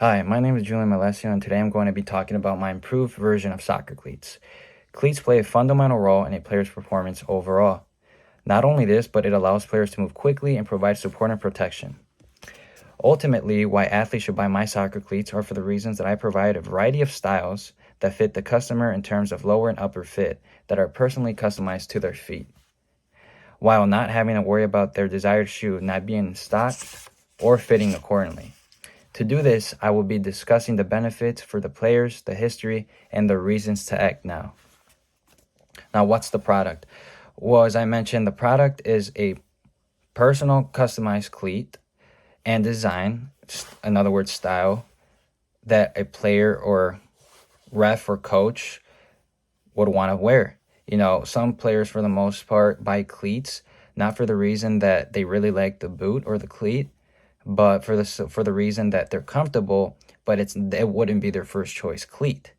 Hi, my name is Julian Melecio, and today I'm going to be talking about my improved version of soccer cleats. Cleats play a fundamental role in a player's performance overall. Not only this, but it allows players to move quickly and provide support and protection. Ultimately, why athletes should buy my soccer cleats are for the reasons that I provide a variety of styles that fit the customer in terms of lower and upper fit that are personally customized to their feet, while not having to worry about their desired shoe not being in stock or fitting accordingly. To do this, I will be discussing the benefits for the players, the history, and the reasons to act now. Now, what's the product? Well, as I mentioned, the product is a personal customized cleat and design, in other words, style, that a player or ref or coach would want to wear. Some players, for the most part, buy cleats, not for the reason that they really like the boot or the cleat, but for the reason that they're comfortable, but it wouldn't be their first choice cleat.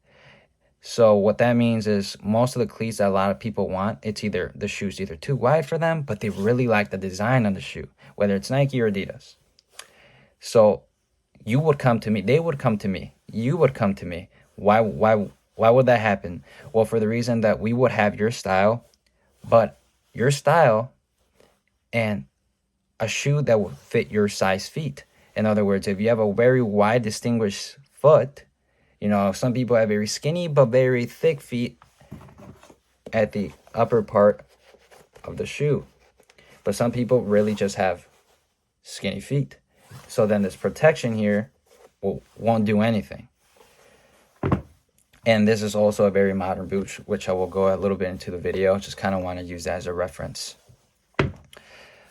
So what that means is most of the cleats that a lot of people want, it's either the shoe's either too wide for them, but they really like the design on the shoe, whether it's Nike or Adidas. So you would come to me, they would come to me, you would come to me. Why would that happen? Well, for the reason that we would have your style, but your style and a shoe that will fit your size feet. In other words, if you have a very wide, distinguished foot, some people have very skinny but very thick feet at the upper part of the shoe. But some people really just have skinny feet. So then this protection here won't do anything. And this is also a very modern boot, which I will go a little bit into the video. Just kind of want to use that as a reference.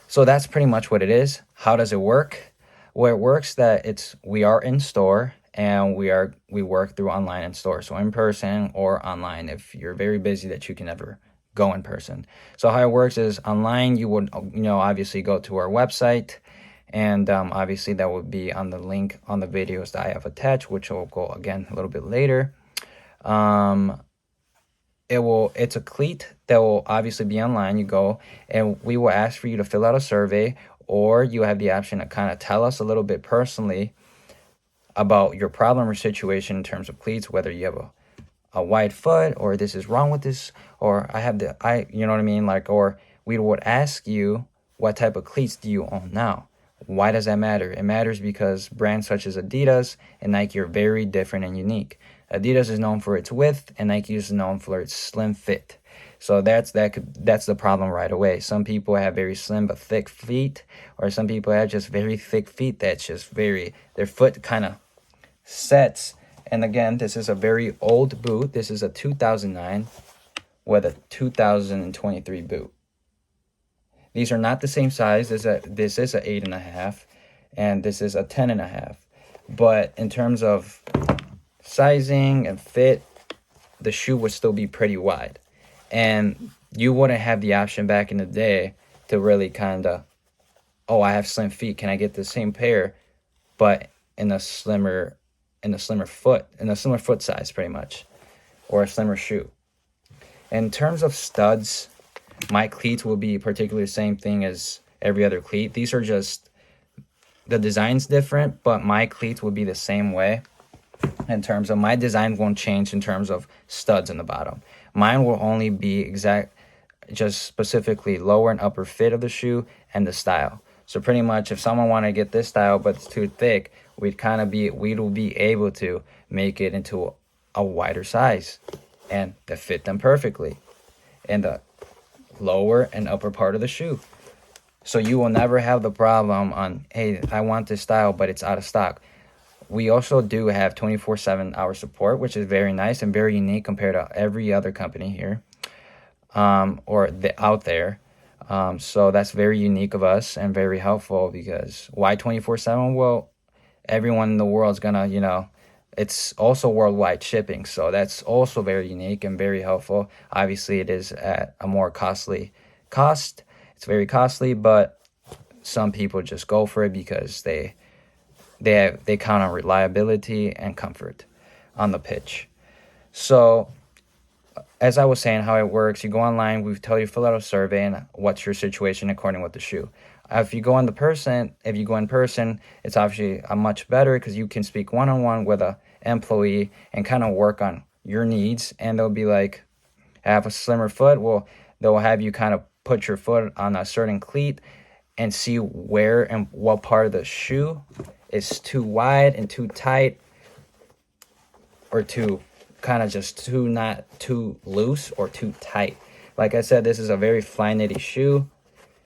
So that's pretty much what it is. How does it work? Well, it works that we are in store and we work through online and store. So in person or online if you're very busy that you can never go in person. So how it works is online you would obviously go to our website, and obviously that would be on the link on the videos that I have attached, which will go again a little bit later. It's a cleat that will obviously be online. You go and we will ask for you to fill out a survey, or you have the option to kind of tell us a little bit personally about your problem or situation in terms of cleats, whether you have a wide foot, or this is wrong with this, or you know what I mean? Or we would ask you, what type of cleats do you own now? Why does that matter? It matters because brands such as Adidas and Nike are very different and unique. Adidas is known for its width, and Nike is known for its slim fit. So that's the problem right away. Some people have very slim but thick feet, or some people have just very thick feet that's just their foot kind of sets. And again, this is a very old boot. This is a 2009 with a 2023 boot. These are not the same size. This is a 8.5, and this is a 10.5. But in terms of sizing and fit, the shoe would still be pretty wide, and you wouldn't have the option back in the day to really kind of, I have slim feet, can I get the same pair but in a slimmer foot size, pretty much, or a slimmer shoe. In terms of studs, my cleats will be particularly the same thing as every other cleat. These are just, the design's different, but my cleats will be the same way. In terms of my design won't change in terms of studs in the bottom. Mine will only be just specifically lower and upper fit of the shoe and the style. So pretty much if someone want to get this style but it's too thick, we will be able to make it into a wider size and that fit them perfectly in the lower and upper part of the shoe. So you will never have the problem on, hey, I want this style but it's out of stock. We also do have 24/7 hour support, which is very nice and very unique compared to every other company here, out there. So that's very unique of us and very helpful, because why 24/7? Well, everyone in the world is gonna, it's also worldwide shipping. So that's also very unique and very helpful. Obviously, it is at a more costly cost. It's very costly, but some people just go for it because they count on reliability and comfort on the pitch. So as I was saying, how it works, you go online, we tell you fill out a survey and what's your situation according with the shoe. If you go in person, it's obviously a much better because you can speak one-on-one with a employee and kind of work on your needs. And they'll be like, have a slimmer foot. Well, they'll have you kind of put your foot on a certain cleat and see where and what part of the shoe is too wide and too tight, or too kind of just not too loose or too tight. Like I said, this is a very Flyknit shoe.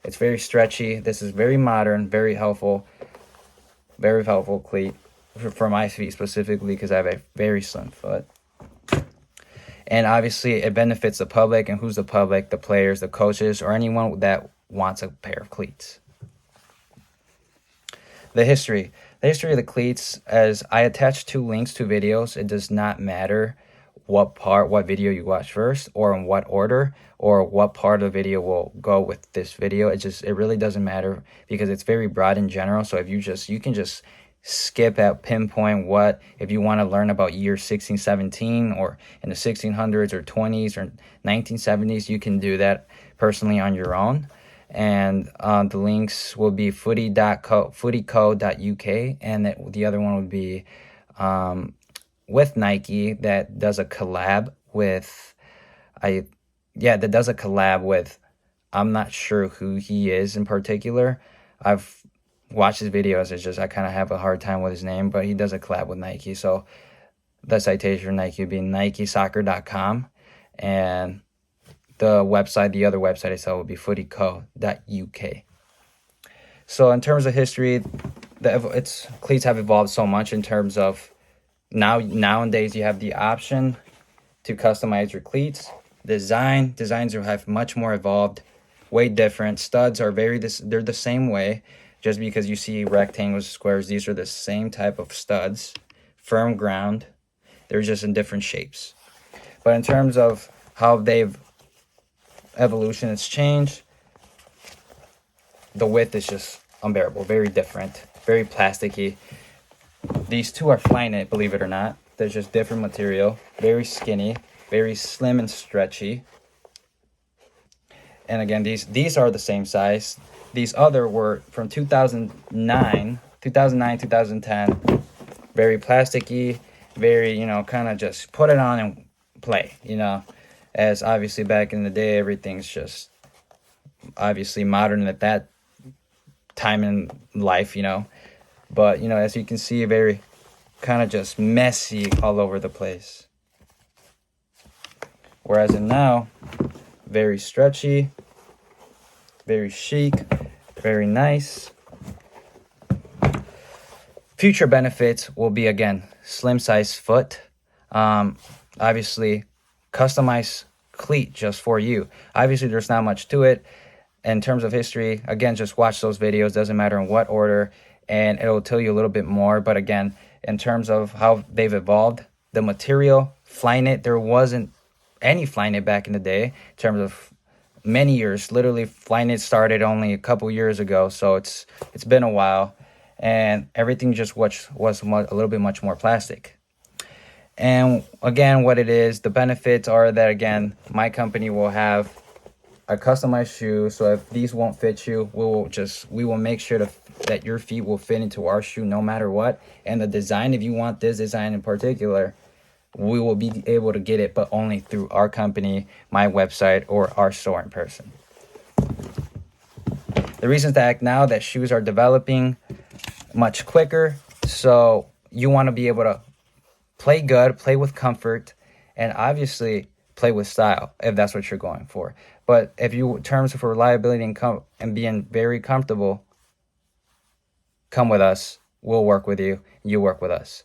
It's very stretchy. This is very modern, very helpful cleat for my feet specifically because I have a very slim foot. And obviously it benefits the public. And who's the public? The players, the coaches, or anyone that wants a pair of cleats. The history of the cleats, as I attached 2 links to videos. It does not matter what video you watch first, or in what order, or what part of the video will go with this video. It really doesn't matter because it's very broad in general. So if you can just skip at pinpoint what, if you want to learn about year 1617 or in the 1600s or 20s or 1970s, you can do that personally on your own. And the links will be footyco.uk, and the other one would be with Nike that does a collab with I'm not sure who he is in particular. I've watched his videos. It's just I kind of have a hard time with his name, but he does a collab with Nike. So the citation for Nike would be nikesoccer.com, and the other website itself would be footyco.uk. So in terms of history, cleats have evolved so much in terms of nowadays you have the option to customize your cleats. Designs have much more evolved, way different. Studs are they're the same way. Just because you see rectangles, squares, these are the same type of studs, firm ground. They're just in different shapes. But in terms of how evolution has changed, the width is just unbearable, very different, very plasticky. These 2 are Flyknit, believe it or not. They're just different material, very skinny, very slim and stretchy. And again, these are the same size. These other were from 2009, 2010, very plasticky, very, kind of just put it on and play, as obviously back in the day, everything's just obviously modern at that time in life, but, as you can see, very kind of just messy all over the place. Whereas now, very stretchy, very chic, very nice. Future benefits will be, again, slim size foot. Obviously, customized cleat just for you. Obviously, there's not much to it. In terms of history, again, just watch those videos. Doesn't matter in what order, and it'll tell you a little bit more. But again, in terms of how they've evolved, the material, Flyknit, there wasn't any Flyknit back in the day in terms of many years. Literally, Flyknit started only a couple years ago, so it's been a while, and everything just was a little bit much more plastic. And again, what it is, the benefits are that, again, my company will have a customized shoe. So if these won't fit you, we will make sure that your feet will fit into our shoe no matter what. And the design, if you want this design in particular, we will be able to get it, but only through our company, my website, or our store in person. The reasons to act now, that shoes are developing much quicker. So you want to be able to play good, play with comfort, and obviously play with style if that's what you're going for. But if in terms of reliability and being very comfortable, come with us. We'll work with you. You work with us.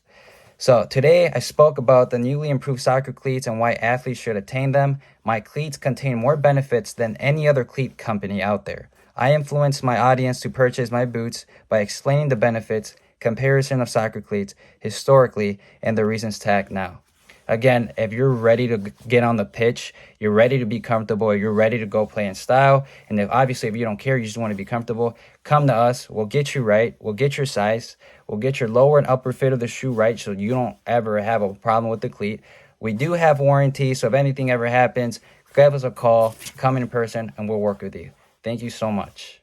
So today I spoke about the newly improved soccer cleats and why athletes should attain them. My cleats contain more benefits than any other cleat company out there. I influenced my audience to purchase my boots by explaining the benefits, comparison of soccer cleats historically, and the reasons to act now. Again, if you're ready to get on the pitch, you're ready to be comfortable, you're ready to go play in style, and if you don't care, you just want to be comfortable, come to us. We'll get you right. We'll get your size. We'll get your lower and upper fit of the shoe right so you don't ever have a problem with the cleat. We do have warranty, so if anything ever happens, give us a call, come in person, and we'll work with you. Thank you so much.